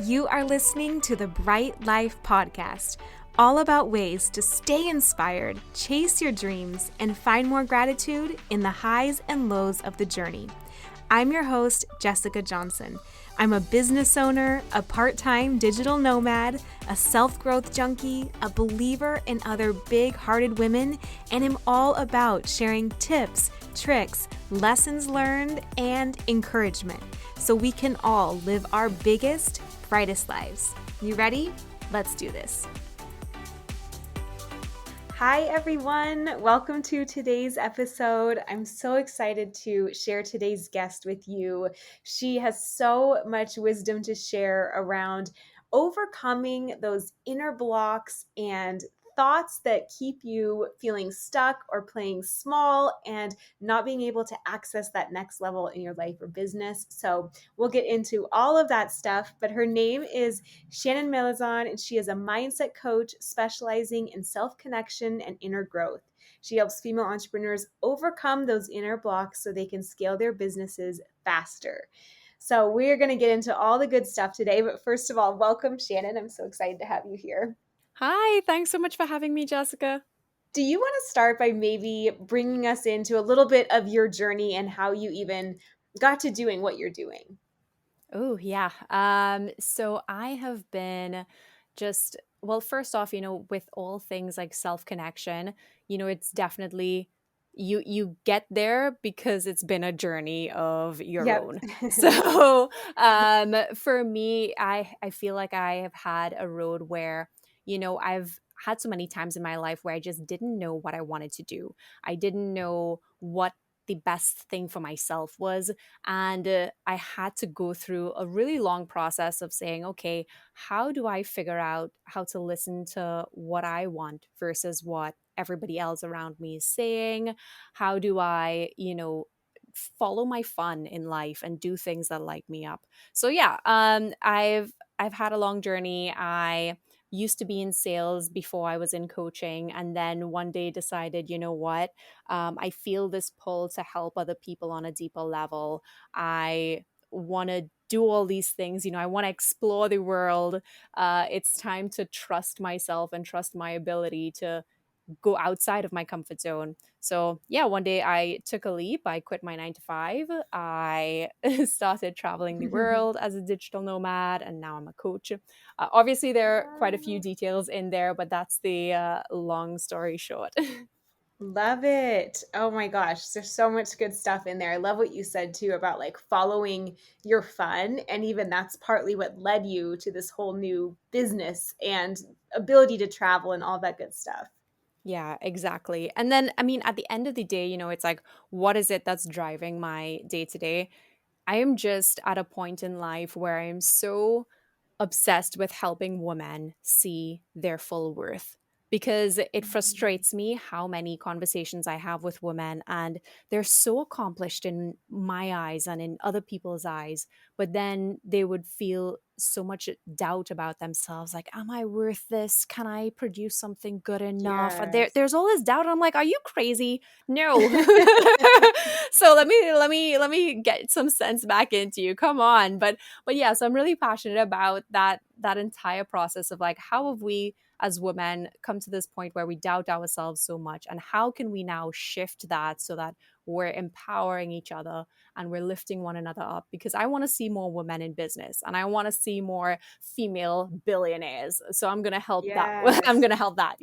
You are listening to the Bright Life Podcast, all about ways to stay inspired, chase your dreams, and find more gratitude in the highs and lows of the journey. I'm your host, Jessica Johnson. I'm a business owner, a part-time digital nomad, a self-growth junkie, a believer in other big-hearted women, and am all about sharing tips, tricks, lessons learned, and encouragement so we can all live our biggest, brightest lives. You ready? Let's do this. Hi, everyone. Welcome to today's episode. I'm so excited to share today's guest with you. She has so much wisdom to share around overcoming those inner blocks and thoughts that keep you feeling stuck or playing small and not being able to access that next level in your life or business. So we'll get into all of that stuff, but her name is Shannon Melizan, and she is a mindset coach specializing in self-connection and inner growth. She helps female entrepreneurs overcome those inner blocks so they can scale their businesses faster. So we're going to get into all the good stuff today, but first of all, welcome, Shannon. I'm so excited to have you here. Hi, thanks so much for having me, Jessica. Do you want to start by maybe bringing us into a little bit of your journey and how you even got to doing what you're doing? Oh, yeah. So I have been well, first off, with all things like self-connection, it's definitely you get there because it's been a journey of your Yep. own. So, for me, I feel like I have had a road where, I've had so many times in my life where I just didn't know what I wanted to do. I didn't know what the best thing for myself was. And I had to go through a really long process of saying, okay, how do I figure out how to listen to what I want versus what everybody else around me is saying? How do I, follow my fun in life and do things that light me up? So yeah, I've had a long journey. I used to be in sales before I was in coaching, and then one day decided, you know what, I feel this pull to help other people on a deeper level. I want to do all these things. I want to explore the world. It's time to trust myself and trust my ability to go outside of my comfort zone. So, yeah, one day I took a leap. I quit my 9 to 5. I started traveling the world as a digital nomad, and now I'm a coach. Obviously, there are quite a few Wow. details in there, but that's the long story short. Love it. Oh my gosh, there's so much good stuff in there. I love what you said too about like following your fun. And even that's partly what led you to this whole new business and ability to travel and all that good stuff. Yeah, exactly. And then, I mean, at the end of the day, it's like, what is it that's driving my day to day? I am just at a point in life where I am so obsessed with helping women see their full worth because it frustrates me how many conversations I have with women and they're so accomplished in my eyes and in other people's eyes, but then they would feel so much doubt about themselves like, am I worth this? Can I produce something good enough? And Yes. there's all this doubt and I'm like, are you crazy? No. So let me get some sense back into you. Come on. But yeah, so I'm really passionate about that entire process of like, how have we as women come to this point where we doubt ourselves so much, and how can we now shift that so that we're empowering each other and we're lifting one another up? Because I want to see more women in business and I want to see more female billionaires, so I'm going to help that. I'm Yes. going to help that.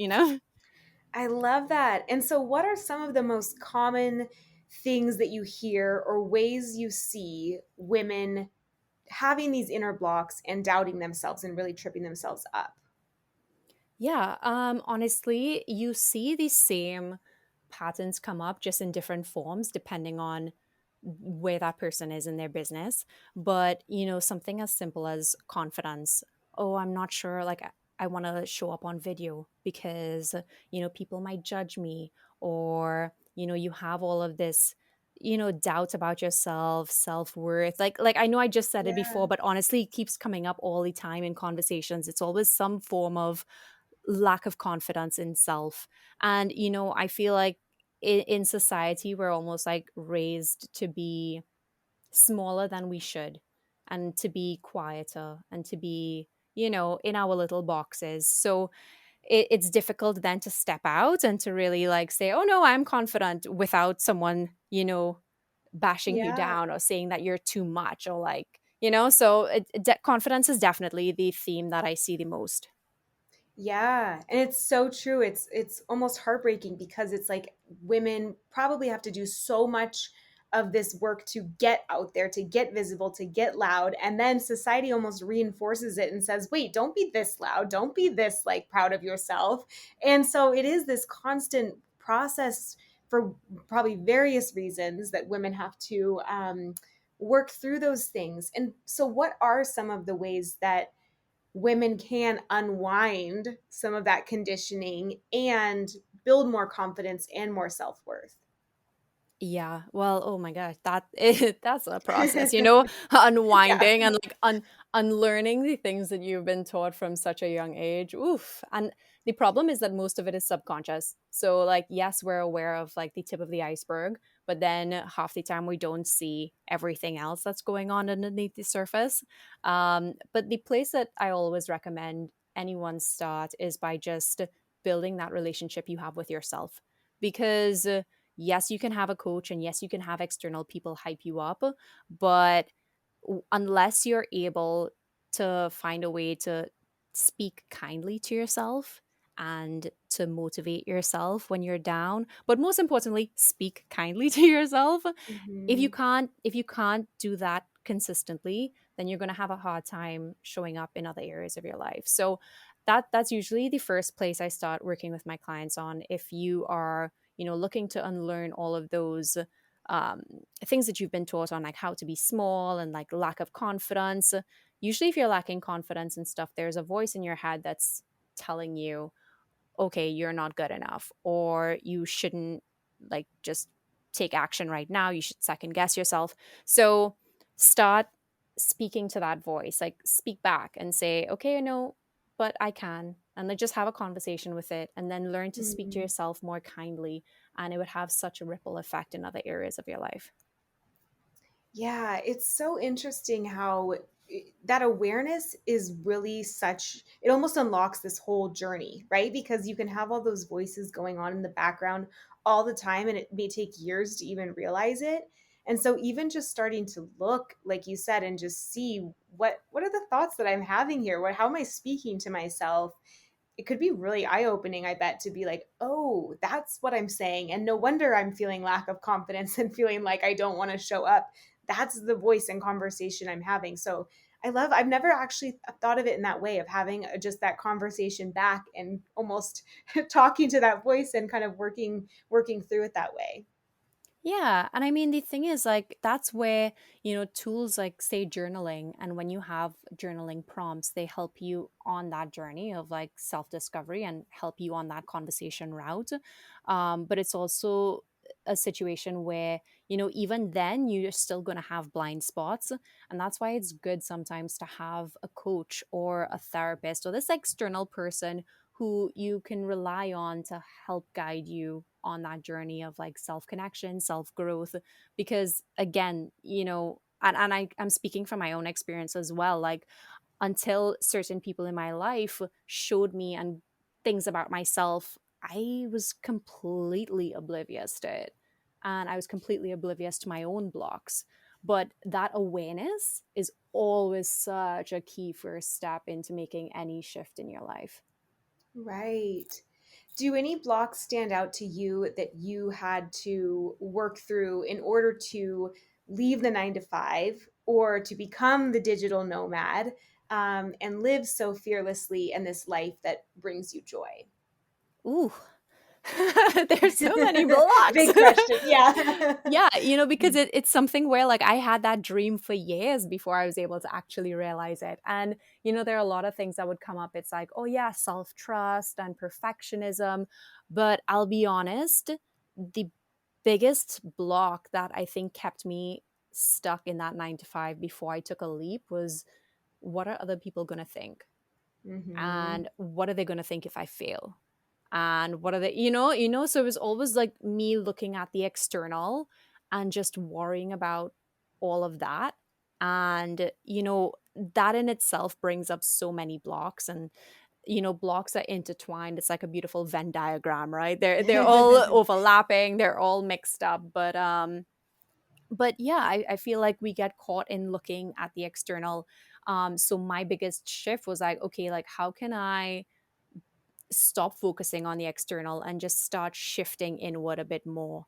I love that. And so, what are some of the most common things that you hear or ways you see women having these inner blocks and doubting themselves and really tripping themselves up? Yeah, honestly, you see the same patterns come up just in different forms depending on where that person is in their business. But, something as simple as confidence. Oh, I'm not sure, like, I want to show up on video because, people might judge me, or, you have all of this doubt about yourself, self-worth. Like I know I just said it Yeah. before, but honestly it keeps coming up all the time in conversations. It's always some form of lack of confidence in self. And, I feel like in society, we're almost like raised to be smaller than we should. and to be quieter and to be, in our little boxes. So it's difficult then to step out and to really like say, oh no, I'm confident, without someone, bashing you Yeah. down or saying that you're too much, or like, so confidence is definitely the theme that I see the most. Yeah, and it's so true. It's almost heartbreaking because it's like women probably have to do so much of this work to get out there, to get visible, to get loud, and then society almost reinforces it and says, "Wait, don't be this loud. Don't be this like proud of yourself." And so it is this constant process for probably various reasons that women have to work through those things. And so what are some of the ways that women can unwind some of that conditioning and build more confidence and more self-worth? Yeah. Well, oh my gosh, that's a process, Yeah. unwinding and like unlearning the things that you've been taught from such a young age. Oof. And the problem is that most of it is subconscious. So like, yes, we're aware of like the tip of the iceberg, but then half the time we don't see everything else that's going on underneath the surface. But the place that I always recommend anyone start is by just building that relationship you have with yourself. Because yes, you can have a coach and yes, you can have external people hype you up, but unless you're able to find a way to speak kindly to yourself and to motivate yourself when you're down, but most importantly, speak kindly to yourself. Mhm. If you can't do that consistently, then you're going to have a hard time showing up in other areas of your life. So that's usually the first place I start working with my clients on. If you are, looking to unlearn all of those um, things that you've been taught on, like how to be small and like lack of confidence. Usually if you're lacking confidence and stuff, there's a voice in your head that's telling you, okay, you're not good enough, or you shouldn't like just take action right now. You should second guess yourself. So start speaking to that voice, like speak back and say, okay, no, but I can. And then just have a conversation with it and then learn to speak to Mhm. yourself more kindly. And it would have such a ripple effect in other areas of your life. Yeah, it's so interesting how that awareness is really such, it almost unlocks this whole journey, right? Because you can have all those voices going on in the background all the time, and it may take years to even realize it. And so even just starting to look, like you said, and just see what are the thoughts that I'm having here? What how am I speaking to myself? It could be really eye-opening, I bet, to be like, oh, that's what I'm saying. And no wonder I'm feeling lack of confidence and feeling like I don't want to show up. That's the voice and conversation I'm having. So I've never actually thought of it in that way of having just that conversation back and almost talking to that voice and kind of working through it that way. Yeah. And I mean, the thing is, like, that's where, tools like, say, journaling, and when you have journaling prompts, they help you on that journey of like self discovery and help you on that conversation route. But it's also a situation where, even then you're still going to have blind spots. And that's why it's good sometimes to have a coach or a therapist or this external person who you can rely on to help guide you on that journey of like self connection, self growth. Because again, I'm speaking from my own experience as well. Like, until certain people in my life showed me and things about myself, I was completely oblivious to it. And I was completely oblivious to my own blocks. But that awareness is always such a key first step into making any shift in your life. Right. Do any blocks stand out to you that you had to work through in order to leave the 9 to 5 or to become the digital nomad and live so fearlessly in this life that brings you joy? Ooh, there's so many blocks. Big question. Yeah. Yeah, because it's something where like I had that dream for years before I was able to actually realize it. And, there are a lot of things that would come up. It's like, oh, yeah, self trust and perfectionism. But I'll be honest, the biggest block that I think kept me stuck in that 9 to 5 before I took a leap was, what are other people going to think? Hmm. And what are they going to think if I fail? And what are they, so it was always like me looking at the external and just worrying about all of that. And, that in itself brings up so many blocks. And, blocks are intertwined. It's like a beautiful Venn diagram, right? They're all overlapping, they're all mixed up. But yeah, I feel like we get caught in looking at the external. So my biggest shift was like, okay, like how can I stop focusing on the external and just start shifting inward a bit more,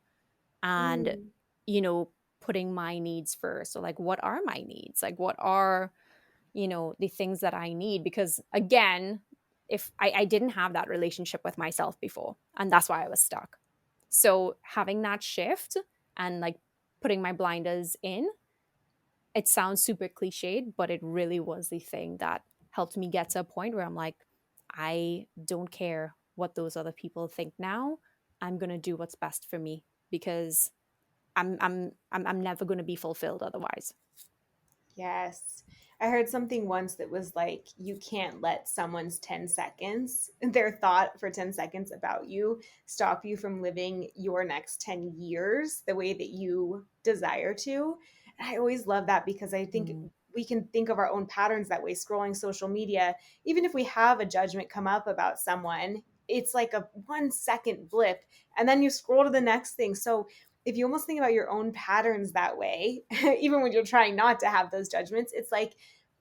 and Mm, you know putting my needs first. So like, what are my needs? Like, what are the things that I need? Because again, if I didn't have that relationship with myself before, and that's why I was stuck. So having that shift and like putting my blinders in, it sounds super cliched, but it really was the thing that helped me get to a point where I'm like, I don't care what those other people think now. I'm gonna do what's best for me, because I'm never gonna be fulfilled otherwise. yes. I heard something once that was like, you can't let someone's 10 seconds, their thought for 10 seconds about you, stop you from living your next 10 years the way that you desire to. And I always love that because I think Mm. we can think of our own patterns that way, scrolling social media. Even if we have a judgment come up about someone, it's like a 1 second blip, and then you scroll to the next thing. So if you almost think about your own patterns that way, even when you're trying not to have those judgments, it's like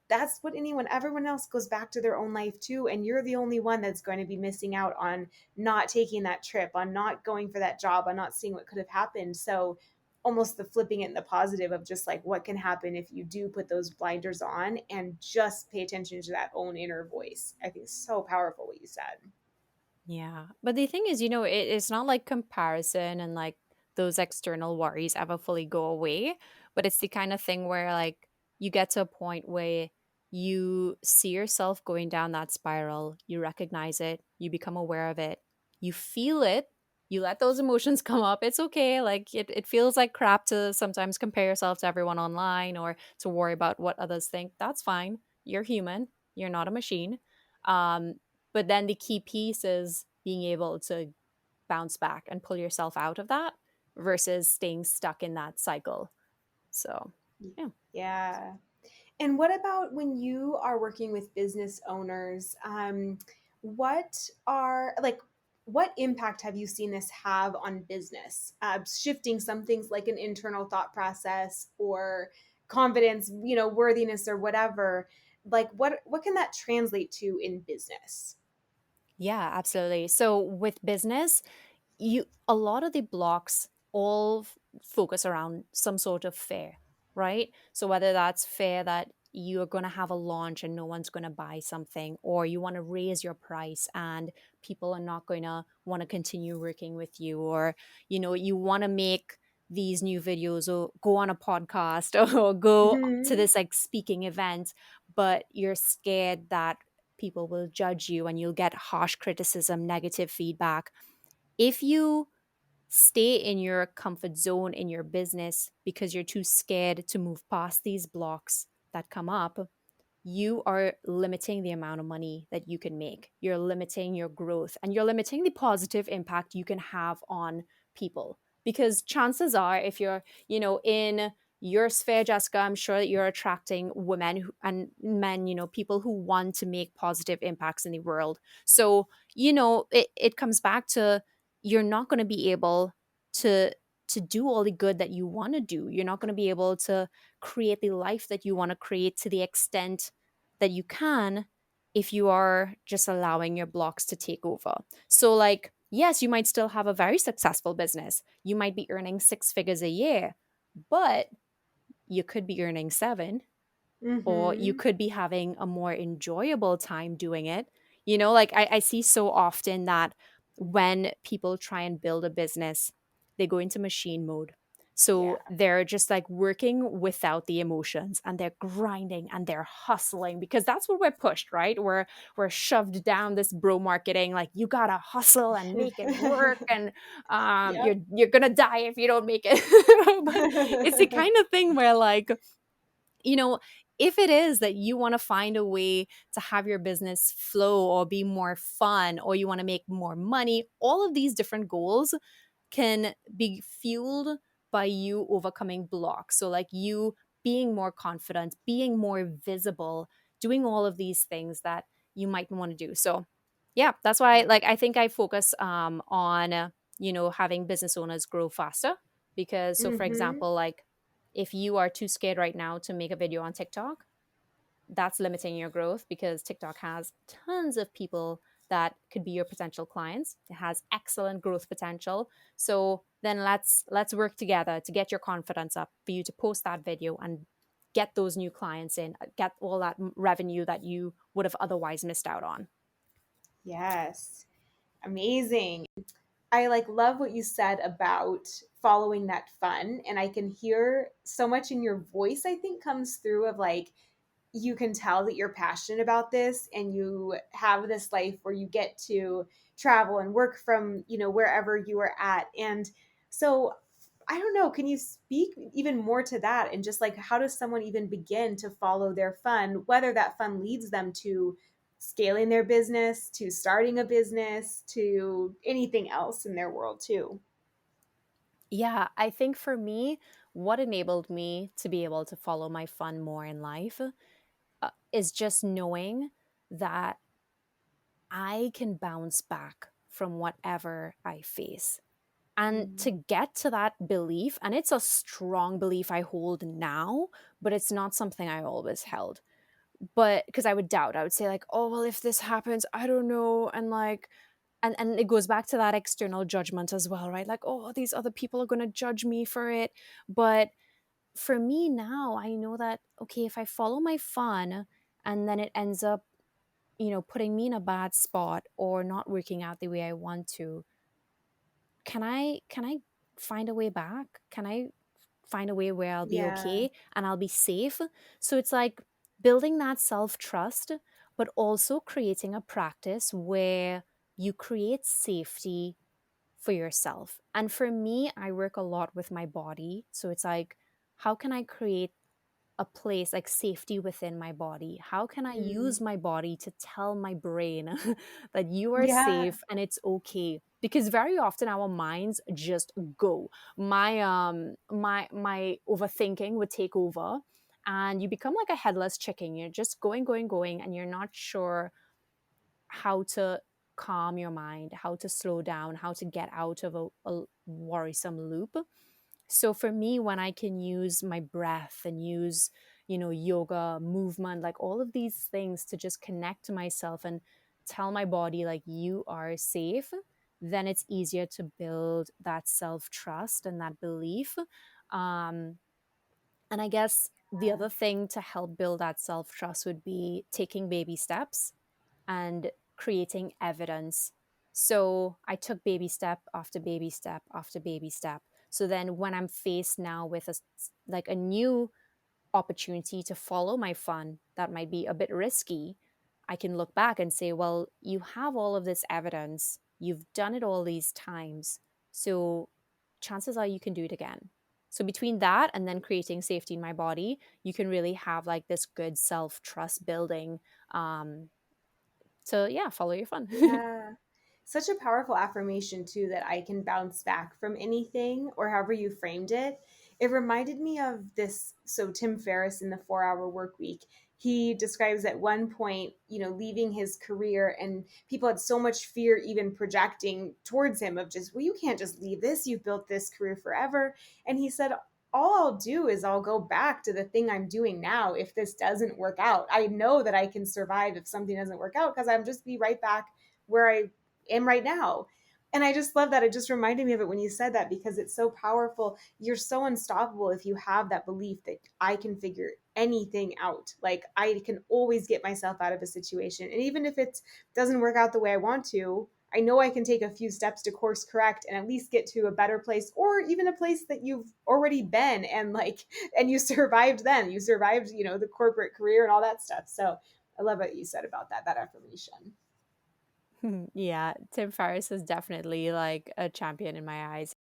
that's what everyone else goes back to their own life too. And you're the only one that's going to be missing out on not taking that trip, on not going for that job, on not seeing what could have happened. So almost the flipping it in the positive of just like what can happen if you do put those blinders on and just pay attention to that own inner voice. I think it's so powerful what you said. Yeah. But the thing is, it's not like comparison and like those external worries ever fully go away. But it's the kind of thing where like you get to a point where you see yourself going down that spiral, you recognize it, you become aware of it, you feel it, you let those emotions come up. It's okay. Like it feels like crap to sometimes compare yourself to everyone online or to worry about what others think. That's fine. You're human, you're not a machine. Um, but then the key piece is being able to bounce back and pull yourself out of that versus staying stuck in that cycle. So, yeah. Yeah. And what about when you are working with business owners? What are like, what impact have you seen this have on business? Shifting some things like an internal thought process or confidence, worthiness or whatever. Like, what can that translate to in business? Yeah, absolutely. So with business, you a lot of the blocks all focus around some sort of fear, right? So whether that's fear that you're going to have a launch and no one's going to buy something, or you want to raise your price and people are not going to want to continue working with you, or you want to make these new videos or go on a podcast or go to Hmm. this like speaking event, but you're scared that people will judge you and you'll get harsh criticism, negative feedback. If you stay in your comfort zone in your business because you're too scared to move past these blocks that come up, you are limiting the amount of money that you can make. You're limiting your growth and you're limiting the positive impact you can have on people. Because chances are, if you're, in your sphere, Jessica, I'm sure that you're attracting women and men, people who want to make positive impacts in the world. So, it comes back to you're not going to be able to do all the good that you want to do. You're not going to be able to create the life that you want to create to the extent that you can if you are just allowing your blocks to take over. So, like, yes, you might still have a very successful business. You might be earning 6 figures a year, but you could be earning seven, or you Hmm. could be having a more enjoyable time doing it. Like I see so often that when people try and build a business, they go into machine mode. Yeah. So they're just like working without the emotions and they're grinding and they're hustling because that's what we're pushed, right? We're shoved down this bro marketing, like you gotta hustle and make it work, and Yep. you're gonna die if you don't make it. But it's the kind of thing where like, you know, if it is that you want to find a way to have your business flow or be more fun, or you want to make more money, all of these different goals can be fueled by you overcoming blocks. So, like, you being more confident, being more visible, doing all of these things that you might want to do. So yeah, that's why Yeah. like I think I focus on having business owners grow faster. Because so for Mm-hmm. example, like if you are too scared right now to make a video on TikTok, that's limiting your growth, because TikTok has tons of people that could be your potential clients. It has excellent growth potential. So then let's work together to get your confidence up for you to post that video and get those new clients in, get all that revenue that you would have otherwise missed out on. Yes. Amazing. I like love what you said about following that fun, and I can hear so much in your voice, I think comes through of like you can tell that you're passionate about this and you have this life where you get to travel and work from, wherever you are at. And so I don't know, can you speak even more to that, and just like how does someone even begin to follow their fun, whether that fun leads them to scaling their business, to starting a business, to anything else in their world too? Yeah, I think for me, what enabled me to be able to follow my fun more in life is just knowing that I can bounce back from whatever I face. And Mm. to get to that belief, and it's a strong belief I hold now, but it's not something I always held. But because I would doubt, I would say, like, oh, well, if this happens, I don't know. And like, and it goes back to that external judgment as well, right? Like, oh, these other people are going to judge me for it. But for me now, I know that, okay, if I follow my fun and then it ends up, putting me in a bad spot or not working out the way I want to, can I find a way back? Can I find a way where I'll be Yeah. okay and I'll be safe? So it's like building that self-trust, but also creating a practice where you create safety for yourself. And for me, I work a lot with my body. So it's like, how can I create a place like safety within my body? How can I Mm. use my body to tell my brain that you are Yeah. safe and it's okay? Because very often our minds just go. My overthinking would take over, and you become like a headless chicken. You're just going, going, going, and you're not sure how to calm your mind, how to slow down, how to get out of a worrisome loop. So for me, when I can use my breath and use, yoga, movement, like all of these things to just connect to myself and tell my body, like, you are safe, then it's easier to build that self trust and that belief. Um, and I guess the other thing to help build that self trust would be taking baby steps and creating evidence. So I took baby step after baby step after baby step. So then when I'm faced now with like a new opportunity to follow my fun that might be a bit risky, I can look back and say, well, you have all of this evidence. You've done it all these times. So chances are you can do it again. So between that and then creating safety in my body, you can really have like this good self trust building. So yeah, follow your fun. Yeah. Such a powerful affirmation, too, that I can bounce back from anything, or however you framed it. It reminded me of this. So, Tim Ferriss in the 4 Hour Work Week, he describes at one point, leaving his career, and people had so much fear even projecting towards him of just, well, you can't just leave this. You've built this career forever. And he said, all I'll do is I'll go back to the thing I'm doing now if this doesn't work out. I know that I can survive if something doesn't work out because I'm just be right back where I am right now. And I just love that. It just reminded me of it when you said that, because it's so powerful. You're so unstoppable if you have that belief that I can figure anything out. Like I can always get myself out of a situation. And even if it doesn't work out the way I want to, I know I can take a few steps to course correct and at least get to a better place, or even a place that you've already been, and like, and you survived then. You survived, the corporate career and all that stuff. So I love what you said about that affirmation. Yeah, Tim Ferriss is definitely like a champion in my eyes.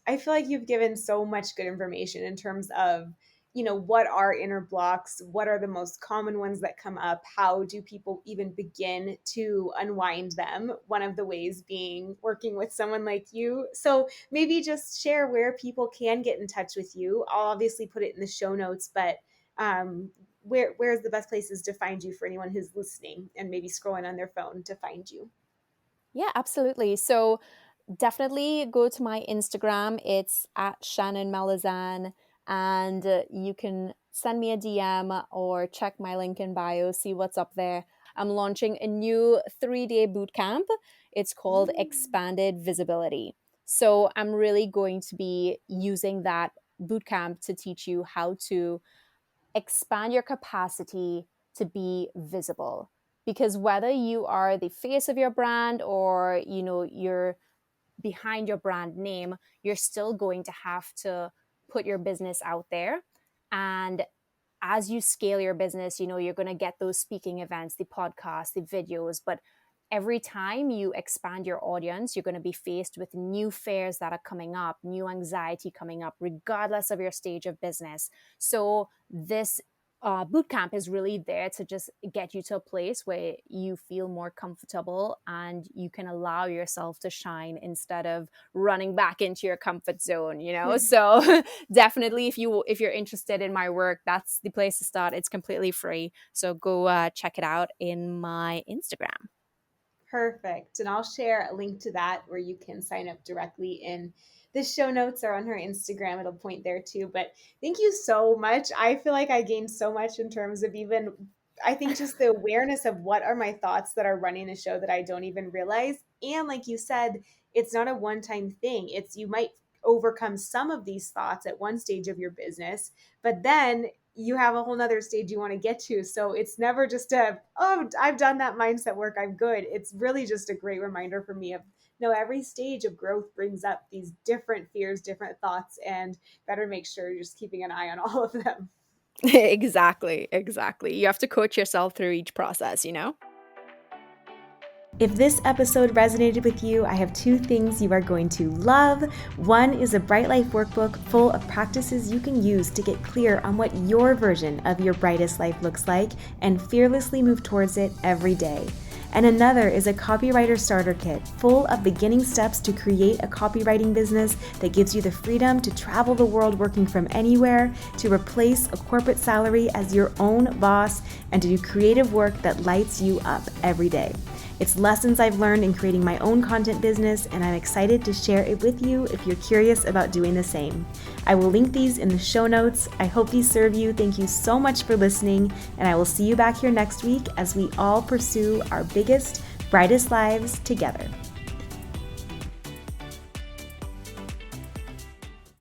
I feel like you've given so much good information in terms of what are inner blocks? What are the most common ones that come up? How do people even begin to unwind them? One of the ways being working with someone like you. So maybe just share where people can get in touch with you. I'll obviously put it in the show notes, but where's the best places to find you for anyone who's listening and maybe scrolling on their phone to find you? Yeah, absolutely. So definitely go to my Instagram. It's at Shannon Melizan. And you can send me a DM or check my link in bio, see what's up there. I'm launching a new 3-day boot camp. It's called Expanded Visibility. So I'm really going to be using that boot camp to teach you how to expand your capacity to be visible. Because whether you are the face of your brand or, you're behind your brand name, you're still going to have to put your business out there. And as you scale your business, you're going to get those speaking events, the podcasts, the videos, but every time you expand your audience, you're going to be faced with new fears that are coming up, new anxiety coming up, regardless of your stage of business. So this boot camp is really there to just get you to a place where you feel more comfortable and you can allow yourself to shine instead of running back into your comfort zone. So definitely, if you're interested in my work, that's the place to start. It's completely free, so go check it out in my Instagram. Perfect. And I'll share a link to that where you can sign up directly in the show notes or on her Instagram. It'll point there too. But thank you so much. I feel like I gained so much in terms of even, I think, just the awareness of what are my thoughts that are running the show that I don't even realize. And like you said, it's not a one time thing. It's you might overcome some of these thoughts at one stage of your business, but then you have a whole nother stage you want to get to. So it's never just oh, I've done that mindset work, I'm good. It's really just a great reminder for me of no, every stage of growth brings up these different fears, different thoughts, and better make sure you're just keeping an eye on all of them. Exactly. You have to coach yourself through each process. If this episode resonated with you, I have 2 things you are going to love. One is a Bright Life workbook full of practices you can use to get clear on what your version of your brightest life looks like and fearlessly move towards it every day. And another is a copywriter starter kit full of beginning steps to create a copywriting business that gives you the freedom to travel the world working from anywhere, to replace a corporate salary as your own boss, and to do creative work that lights you up every day. It's lessons I've learned in creating my own content business, and I'm excited to share it with you if you're curious about doing the same. I will link these in the show notes. I hope these serve you. Thank you so much for listening, and I will see you back here next week as we all pursue our biggest, brightest lives together.